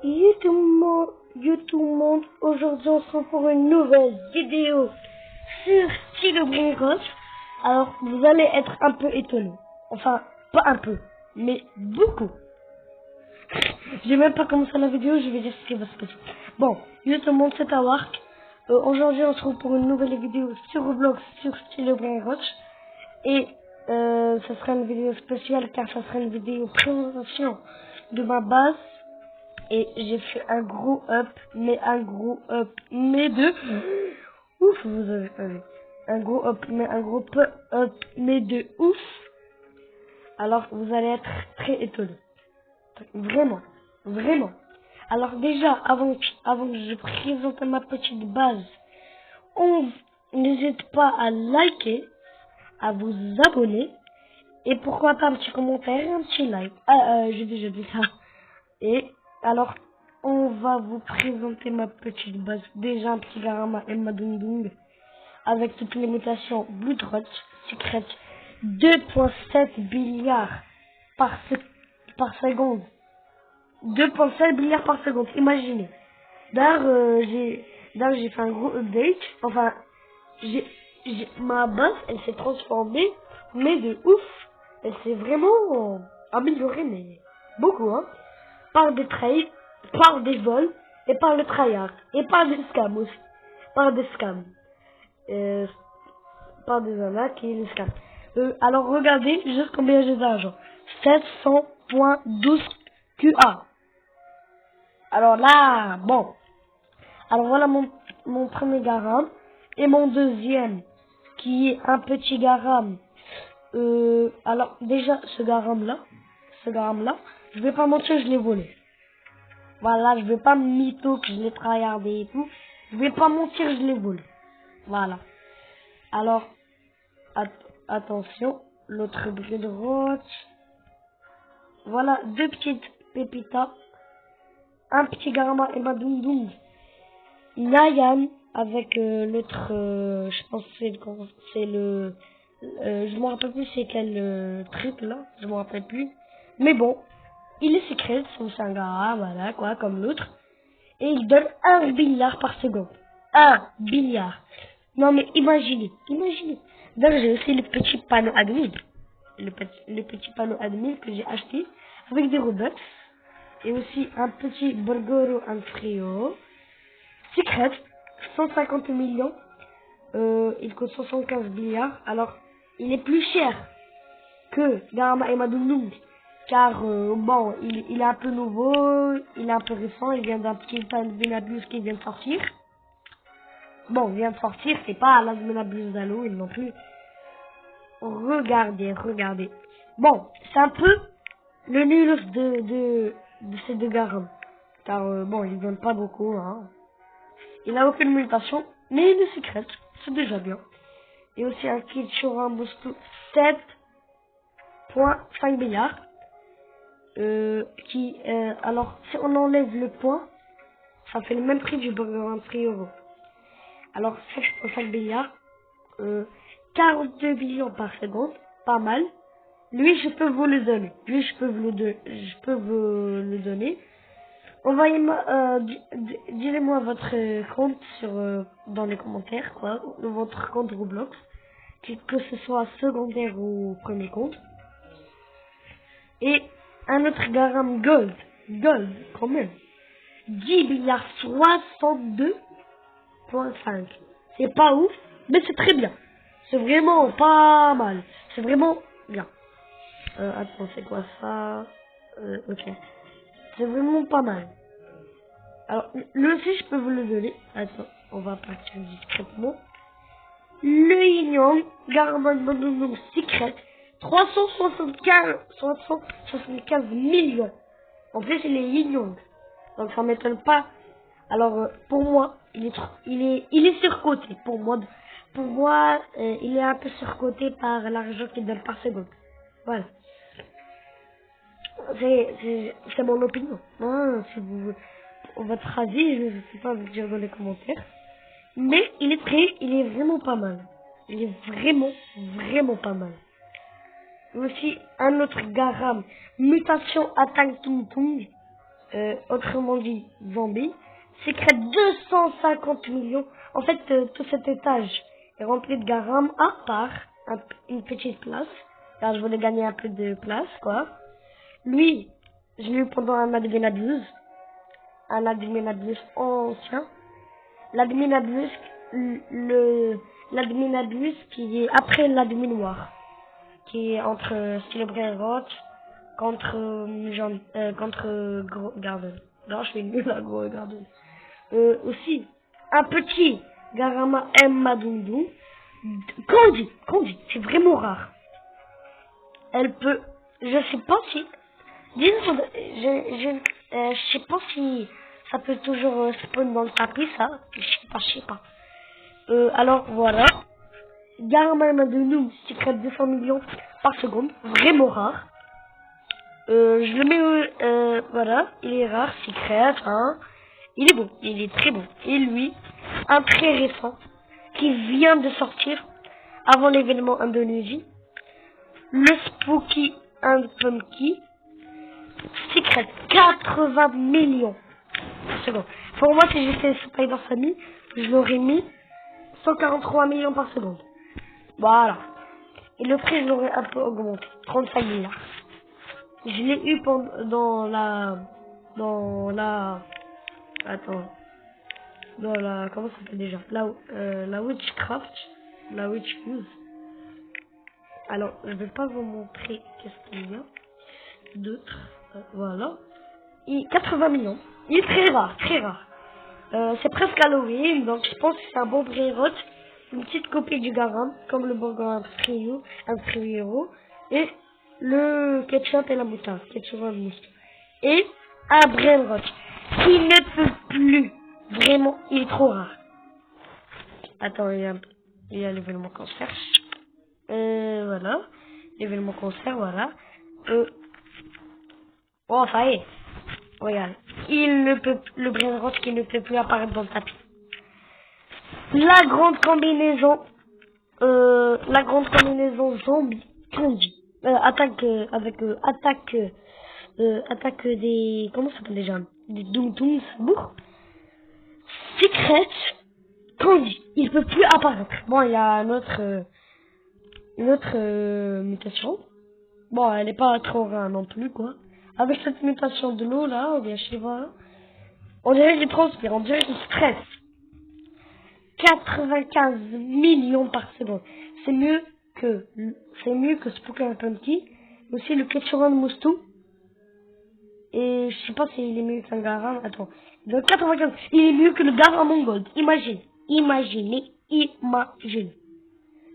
Yo tout le monde, aujourd'hui on se retrouve pour une nouvelle vidéo sur Stylo Brinkos. Alors vous allez être un peu étonnés, enfin pas un peu, mais beaucoup. Je vais même pas commencer la vidéo, je vais dire ce qui va se passer. Bon, yo tout le monde, c'est Tawark. Aujourd'hui on se retrouve pour une nouvelle vidéo sur Roblox, sur Stylo Brinkos. Et ça sera une vidéo spéciale car ça sera une vidéo présentation de ma base. Et j'ai fait un gros up, mais de... Ouf, vous avez pas vu. Un gros up, mais de ouf. Alors, vous allez être très étonnés. Vraiment, vraiment. Alors déjà, avant que je présente ma petite base, n'hésite pas à liker, à vous abonner, et pourquoi pas un petit commentaire et un petit like. J'ai déjà dit ça. Et alors, on va vous présenter ma petite base. Déjà un petit Garama et Madundung avec toutes les mutations Bloodrot, Secret, 2.7 milliards par seconde. 2.7 milliards par seconde, imaginez. D'ailleurs, j'ai fait un gros update. Enfin, ma base, elle s'est transformée, mais de ouf. Elle s'est vraiment améliorée, mais beaucoup, hein. Par des trades, par des vols, et par le tryhard, et par des scams aussi. Par des scams. Par des arnaques et des scams. Alors regardez juste combien j'ai d'argent. 700.12 QA. Alors là, bon. Alors voilà mon premier garam. Et mon deuxième, qui est un petit garam. Alors déjà, ce garam là, je vais pas mentir, je l'ai volé. Voilà, je vais pas mytho que je l'ai tryhardé et tout. Je vais pas mentir, je l'ai volé. Voilà. Alors, attention, l'autre Bloodrot. Voilà, deux petites pépitas. Un petit Garama et Madundung. Nayan avec l'autre, je pense que c'est le je me rappelle plus c'est quel truc là, je me rappelle plus. Mais bon, il est secret, c'est un gars, voilà quoi, comme l'autre. Et il donne 1 milliard par seconde. 1 milliard. Non mais imaginez. D'ailleurs j'ai aussi le petit panneau admin. Le petit panneau admin que j'ai acheté avec des Robux. Et aussi un petit Borgoro Anfrio. Secret, 150 millions. Il coûte 75 milliards. Alors, il est plus cher que Garama et Madundung. Car, bon, il est un peu nouveau, il est un peu récent, il vient d'un petit Venablus qui vient de sortir. Bon, il vient de sortir, c'est pas la Venablus d'Halloween non plus. Regardez. Bon, c'est un peu le nul de ces deux Garam. Car, bon, ils donnent pas beaucoup, hein. Il n'a aucune mutation, mais il est secret, c'est déjà bien. Et aussi un kit Choran Boost 7.5 milliards. Alors, si on enlève le point, ça fait le même prix du Burger 3 euros. Alors, 7.5 milliards, 42 millions par seconde, pas mal. Lui, je peux vous le donner. Je peux vous le donner. Envoyez-moi, dites-moi votre compte dans les commentaires, quoi, votre compte Roblox, que ce soit secondaire ou premier compte. Et un autre garam gold, quand même, 10 milliards 62.5. C'est pas ouf, mais c'est très bien. C'est vraiment pas mal. C'est vraiment bien. Attends, c'est quoi ça? Ok. C'est vraiment pas mal. Alors, le aussi, je peux vous le donner. Attends, on va partir discrètement. Le Yin Garman Madundung Secret, 375 millions. En plus, il est Yin. Donc, ça m'étonne pas. Alors, pour moi, il est surcoté. Pour moi, il est un peu surcoté par l'argent qu'il donne par seconde. Voilà. C'est mon opinion. Hein, si vous, votre avis, je ne sais pas vous dire dans les commentaires. Mais il est vraiment pas mal. Il est vraiment pas mal. Aussi, un autre garam, mutation attaque Tung Tung. autrement dit zombie, Secret 250 millions. En fait, tout cet étage est rempli de garam à part une petite place, car je voulais gagner un peu de place, quoi. Lui, je l'ai eu pendant un admin abuse ancien. L'admin abuse, l'admin abuse qui est après l'admin noir, qui est entre Celebre et Roth, contre Gros Garden. Non, je suis nul à Gros Garden. Aussi, un petit Garama M Madundum. Candy, c'est vraiment rare. Elle peut, je sais pas si, disons, je sais pas si ça peut toujours spawn dans le tapis, ça. Je sais pas. Alors voilà. Garama M Madundum, secret 200 millions par seconde, vraiment rare. Je le mets, voilà, il est rare, secret, hein. Il est bon, il est très bon. Et lui, un très récent, qui vient de sortir avant l'événement Indonésie, le Spooky and Pumpkin, secret 80 millions. C'est bon. Pour moi, si j'étais Spider Family, je l'aurais mis 143 millions par seconde. Voilà. Et le prix, je l'aurais un peu augmenté, 35 milliards. Je l'ai eu dans la, comment ça s'appelle déjà? La Witchcraft, la Witch Fuse. Alors, je vais pas vous montrer qu'est-ce qu'il y a d'autre. Voilà. 80 millions. Il est très rare, très rare. C'est presque Halloween, donc je pense que c'est un bon Brérot. Une petite copie du garam, comme le burger un trio, et le ketchup et la moutarde, ketchup et la moutarde. Et un Brérot qui ne peut plus. Vraiment, il est trop rare. Attends, il y a l'événement concert. Voilà. L'événement concert, voilà. Oh, ça y est. Regarde. Le Brainrot qui ne peut plus apparaître dans le tapis. La grande combinaison zombie, candy. Attaque des, comment ça s'appelle déjà? Des Doom bourre. Secret Candy, il peut plus apparaître. Bon, il y a une autre mutation. Bon, elle est pas trop rare non plus, quoi. Avec cette mutation de l'eau, là, ou bien je sais pas, on dirait qu'il transpire, on dirait qu'il stresse. 95 millions par seconde. C'est mieux que Spooky and Pumpkin. Aussi le Ketchup Moustou. Et je sais pas s'il est mieux qu'un Garam. Attends. Le 95, il est mieux que le Garam Gold. Imaginez.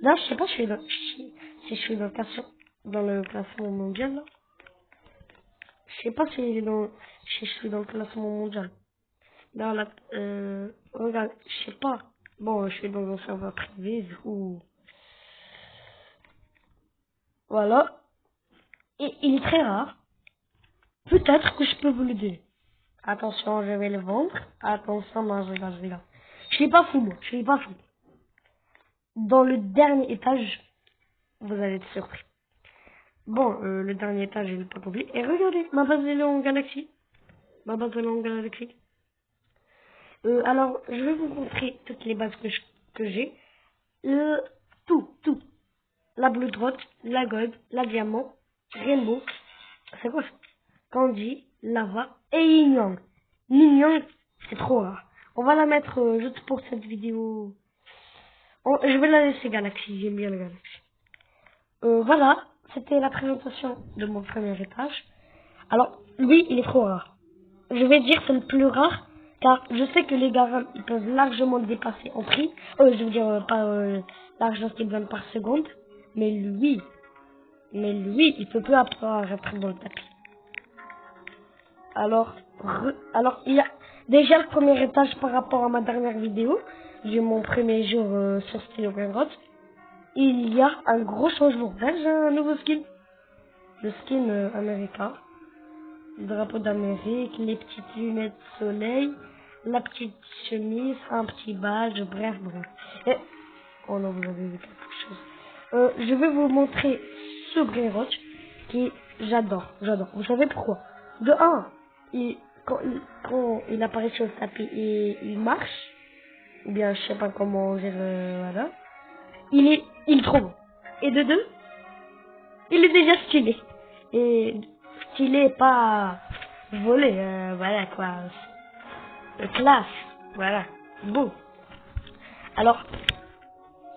Là, je sais pas si je suis dans le classement mondial, là. Je sais pas si je suis dans le classement mondial. Dans la, regarde, je sais pas. Bon, je suis dans un serveur privé, du coup. Voilà. Et il est très rare. Peut-être que je peux vous le donner. Attention, je vais le vendre. Attention, non, je regarde. Je suis pas fou, moi. Je suis pas fou. Dans le dernier étage, vous allez être surpris. Bon, le dernier étage, il est pas complet. Et regardez, ma base est en galaxie. Alors, je vais vous montrer toutes les bases que j'ai. Tout. La Blue Drop, la Gold, la Diamant, Rainbow. C'est quoi ça? Candy, Lava et Yin Yang. Yin Yang, c'est trop rare. On va la mettre juste pour cette vidéo. Je vais la laisser Galaxy, j'aime bien la Galaxy. Voilà, c'était la présentation de mon premier étage. Alors, lui, il est trop rare. Je vais dire c'est le plus rare, car je sais que les garams, ils peuvent largement dépasser en prix. Je veux dire, pas l'argent qu'ils donnent par seconde. Mais lui, il peut plus apparaître dans le tapis. Alors, il y a déjà le premier étage par rapport à ma dernière vidéo. J'ai mon premier jour sur Style Railroad. Il y a un gros changement. Là, j'ai un nouveau skin. Le skin américain. Le drapeau d'Amérique, les petites lunettes de soleil, la petite chemise, un petit badge, bref. Et, oh non, vous avez vu quelque chose. Je vais vous montrer ce Brainrot qui j'adore. Vous savez pourquoi? De 1, quand il apparaît sur le tapis et il marche, ou bien je sais pas comment dire, voilà, il est trop beau. Et de deux, il est déjà stylé. Et stylé, pas volé, voilà quoi. Classe, voilà, beau. Alors,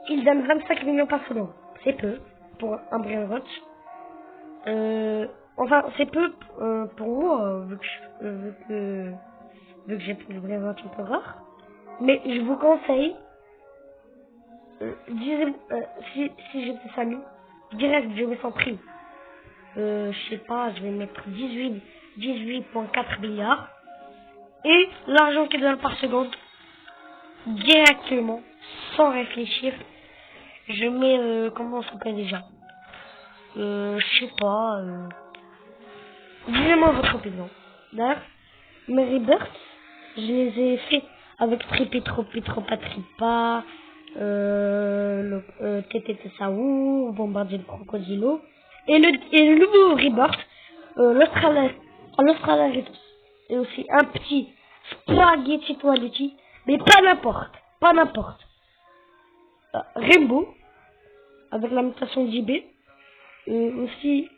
il donne 25 millions par seconde. C'est peu pour un Brain Rot. Enfin, c'est peu pour moi, vu que j'ai pris le Brain Rot un peu rare. Mais je vous conseille, si j'étais Samy, direct, je vais sans prix. Je sais pas, je vais mettre 18,4 milliards. Et l'argent qu'il donne par seconde, directement, sans réfléchir, je mets, comment ça s'appelle déjà? Je sais pas, dis-moi votre opinion. D'ailleurs, mes rebirths, je les ai fait avec Tripitropitropatripa, TTT Saour, Bombardier le Crocodilo, et le nouveau rebirth, l'Australaritus. Et aussi un petit Spaghetti Toiletti, mais pas n'importe. Rainbow, avec la mutation d'IB, aussi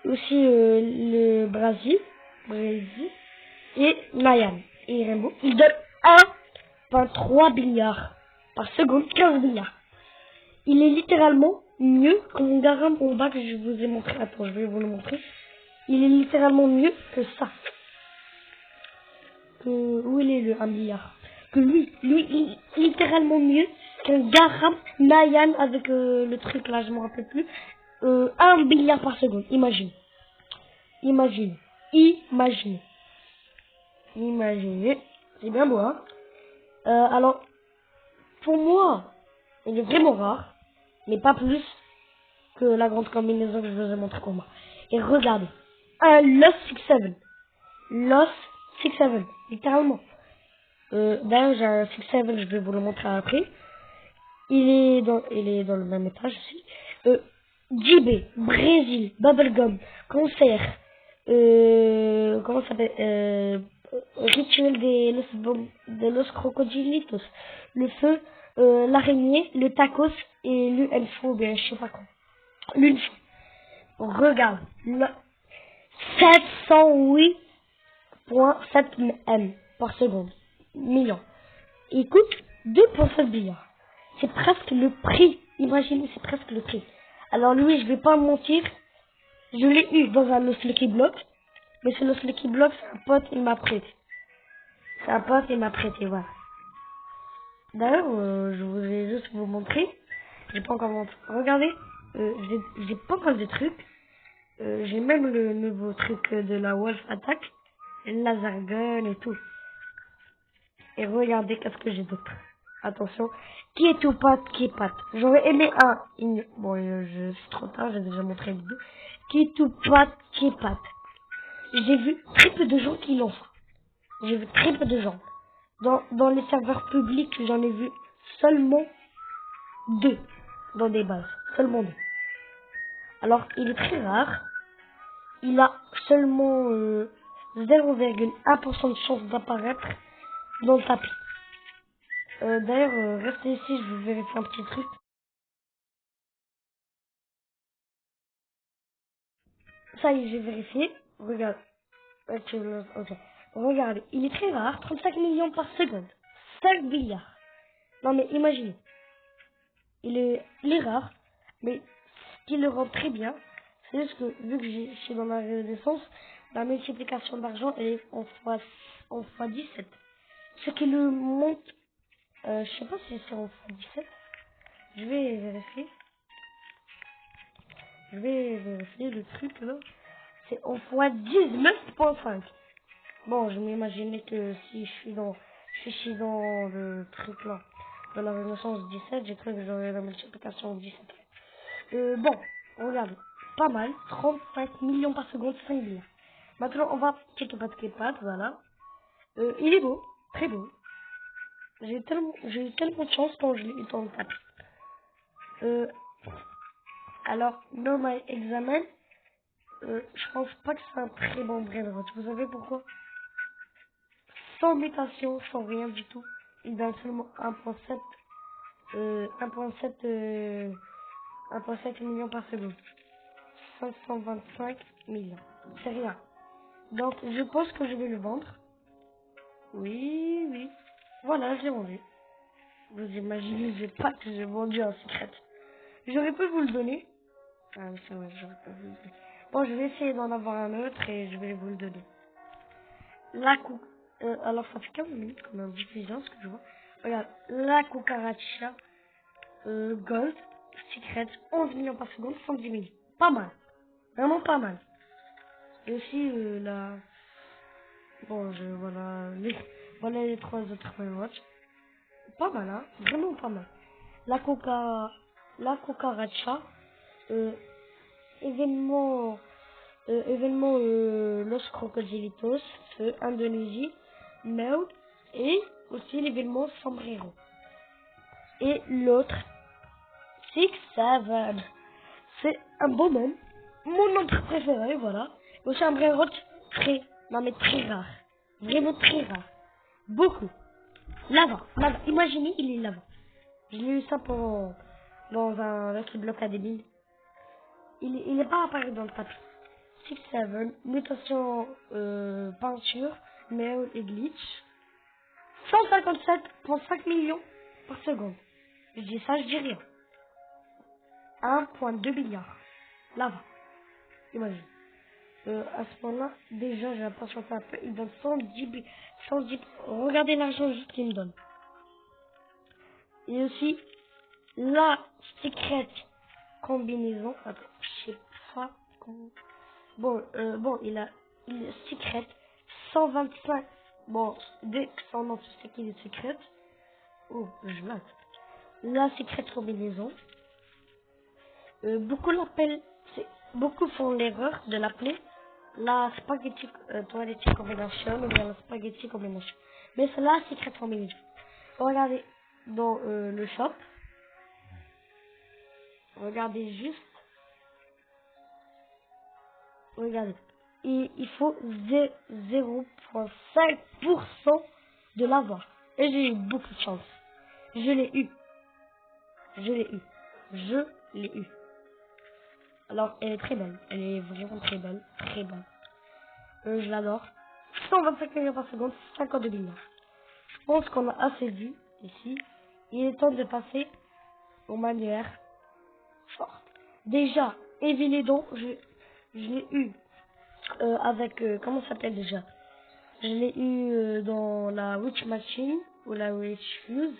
le Brésil, et Nayan, et Rainbow. Il donne 1,3 milliard par seconde, 15 milliards. Il est littéralement mieux que mon Garam au bas que je vous ai montré. Attends, je vais vous le montrer. Il est littéralement mieux que ça. Où il est le 1 milliard? Que lui, il est littéralement mieux qu'un Garam Nayan avec le truc là, je me rappelle plus. 1 milliard par seconde, imaginez. C'est bien beau, hein. Alors, pour moi, il est vraiment rare, mais pas plus que la grande combinaison que je vous ai montré pour moi. Et regardez, un Lost 6-7. Littéralement. D'ailleurs, j'ai un 6-7, je vais vous le montrer après. Il est dans le même étage aussi. JB, Brésil, Bubblegum, Concert, comment ça s'appelle, Rituel de los Crocodilitos, le feu, l'araignée, le tacos et l'UNFO, bien je sais pas quoi. L'UNFO. Regarde, 708,7 M par seconde, millions. Il coûte 2,7 milliards. C'est presque le prix. Imaginez, c'est presque le prix. Alors lui, je vais pas mentir, je l'ai eu dans un Lost Lucky Block, mais ce Lost Lucky Block, c'est un pote, il m'a prêté. Voilà. D'ailleurs, je voulais juste vous montrer. J'ai pas encore montré. Regardez, j'ai pas mal de trucs. J'ai même le nouveau truc de la Wolf Attack, le laser gun et tout. Et regardez qu'est-ce que j'ai d'autre. Attention, qui est tout patte, qui est patte. J'aurais aimé un. Bon, c'est trop tard, j'ai déjà montré les deux. Qui est tout patte, qui est patte. J'ai vu très peu de gens qui l'ont fait. J'ai vu très peu de gens. Dans les serveurs publics, j'en ai vu seulement 2 dans des bases. Seulement 2. Alors, il est très rare. Il a seulement 0,1% de chance d'apparaître dans le tapis. D'ailleurs, restez ici, je vais vérifier un petit truc. Ça y est, j'ai vérifié. Regarde. Ok. Regardez, il est très rare, 35 millions par seconde. 5 milliards. Non mais imaginez. Il est rare, mais ce qui le rend très bien, c'est juste que vu que je suis dans la renaissance, la multiplication d'argent elle est en fois 17. Ce qui le monte, je sais pas si c'est en fois 17. Je vais vérifier. Le truc là. C'est en fois 19,5. Bon, je m'imaginais que si je suis dans le truc là, dans la renaissance 17, j'ai cru que j'aurais la multiplication 17. Bon, regarde, pas mal, 35 millions par seconde, 5 milliards. Maintenant, on va checker pas, voilà. Il est beau, très beau. J'ai eu tellement de chance quand je l'ai eu dans le tapis. Alors, dans my examen, je pense pas que c'est un très bon brain rot. Vous savez pourquoi? sans mutation, sans rien du tout. Il donne seulement 1.7 1.7 millions par seconde. 525 millions. C'est rien. Donc, je pense que je vais le vendre. Oui, oui. Voilà, je l'ai vendu. Vous imaginez pas que j'ai vendu un secret. J'aurais pu vous le donner. Ah, c'est vrai, j'aurais pu vous le donner. Bon, je vais essayer d'en avoir un autre et je vais vous le donner. La cou... alors, ça fait 15 minutes qu'on a un diffusion, ce que je vois. Regarde, la cucaracha Gold Secret, 11 millions par seconde, 110 millions. Pas mal. Vraiment pas mal. Et aussi, la... Bon, voilà les trois autres watch. Pas mal, hein. Vraiment pas mal. La cucaracha, euh, événement Los Crocodilitos, Indonésie, Mel, et aussi l'événement Sombrero. Et l'autre, Six Seven. C'est un beau nom. Mon nom préféré, voilà. Le sombrero très, non mais très rare. Vraiment très rare. Beaucoup. Là-bas. Imaginez, il est là-bas. Je l'ai eu ça dans un Lucky Block Academy. Il est pas apparu dans le papier. 6-7, mutation peinture, mail et glitch. 157,5 millions par seconde. Je dis ça, je dis rien. 1,2 milliard. Là-bas. Imagine. À ce moment-là, déjà, j'ai patienté un peu. Il donne 110. Regardez l'argent juste qu'il me donne. Et aussi, la secret combinaison. Attends, je sais pas comment. Bon, il est secret 125. Bon, dès que son nom, tu sais qu'il est secret. Oh, je l'attends. La secret combinaison. Beaucoup font l'erreur de l'appeler la spaghetti toiletti combination ou bien la spaghetti combination. Mais c'est la secret combination. Regardez dans le shop. Regardez juste. Regardez. Et il faut 0,5% de l'avoir. Et j'ai eu beaucoup de chance. Je l'ai eu. Je l'ai eu. Alors, elle est très belle. Elle est vraiment très belle. Très belle. Je l'adore. 125 millions par seconde, 52 milliards. Je pense qu'on a assez vu ici. Il est temps de passer aux manières fortes. Déjà, Eviledon, je l'ai eu avec... comment ça s'appelle déjà? Je l'ai eu dans la Witch Machine ou la Witch Fuse.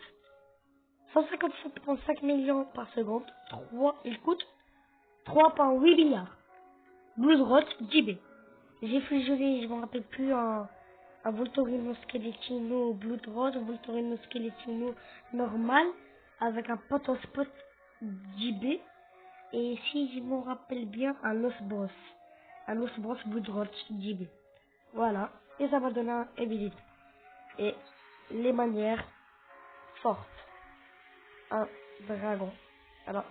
157,5 millions par seconde. Il coûte 3,8 milliards. Blood Rot 10B. J'ai fusionné, je me rappelle plus, un Voltorino Skeletino Blood Rot, un Voltorino Skeletino normal, avec un Potospot 10B. Et si je me rappelle bien, un Os Boss. Un Os Boss Blood Rot 10B. Voilà. Et ça m'a donné un Ability. Et les manières fortes. Un dragon. Alors,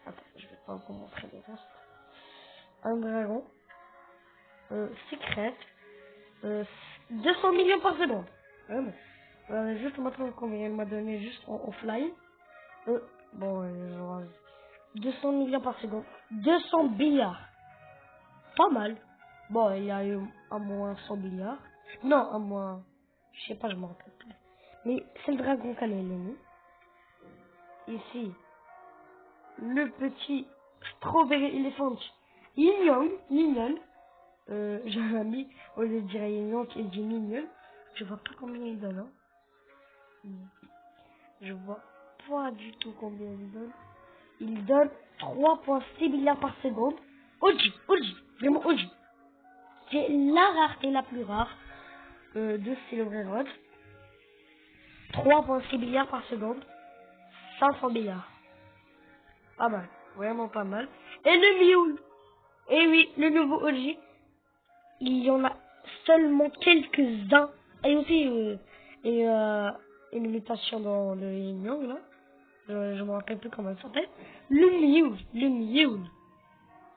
attends, je vais pas vous montrer les restes. Un dragon. Secret. 200 millions par seconde. Vraiment. Juste maintenant combien elle m'a donné juste en offline. Genre 200 millions par seconde. 200 milliards. Pas mal. Bon, il y a eu à moins 100 milliards. Non, à moins... Je sais pas, je me rappelle plus. Mais c'est le dragon qu'elle a mis. Ici, le petit Strawberry Elephant. Mignon. J'ai un ami, au lieu de dire mignon, il dit mignon. Je vois pas combien il donne. Hein. Je vois pas du tout combien il donne. Il donne 3,6 milliards par seconde. OG, vraiment OG. C'est la rareté la plus rare de Silver Rod. 3,6 milliards par seconde. 500 milliards. Pas mal, vraiment pas mal. Et le Mule. Et oui, le nouveau OG. Il y en a seulement quelques-uns. Et aussi une mutation dans le Yin là. Je me rappelle plus comment elle s'appelle. Le Mule.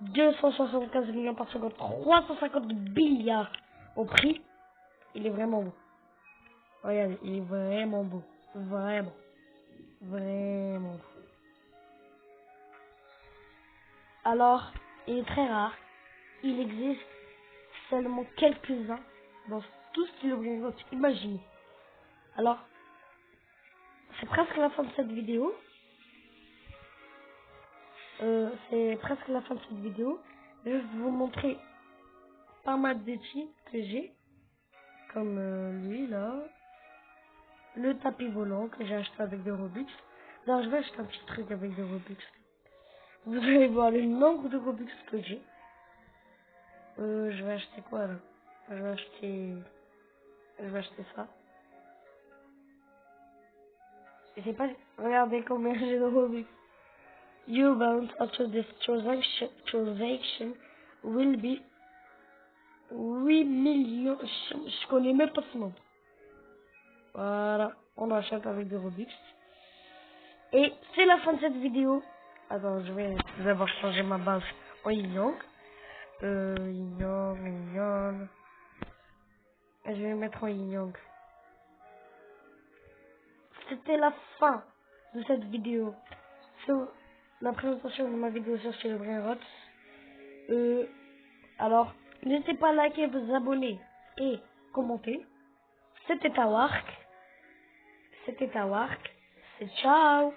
275 millions par seconde. 350 milliards au prix. Il est vraiment beau. Regardez, il est vraiment beau. Vraiment. Vraiment beau. Alors, il est très rare. Il existe seulement quelques-uns dans tout ce qui est le Brainrot. Imaginez. Alors, c'est presque la fin de cette vidéo. C'est presque la fin de cette vidéo. Je vais vous montrer pas mal d'outils que j'ai. Comme lui là. Le tapis volant que j'ai acheté avec des Robux. Alors je vais acheter un petit truc avec des Robux. Vous allez voir le nombre de Robux que j'ai. Je vais acheter quoi là? Je vais acheter ça. Je sais pas. Regardez combien j'ai de Robux. Your balance after this transaction will be 8 millions. Je connais même pas ce nombre. Voilà. On achète avec des Robux. Et c'est la fin de cette vidéo. Attends, je vais d'abord changer ma base en Yin-Yang. Yin-Yang. Je vais mettre en Yin-Yang. C'était la fin de cette vidéo. Sur la présentation de ma vidéo sur chez le Brainrot. Alors, n'hésitez pas à liker, vous abonner et commenter. C'était Tawark. C'est ciao.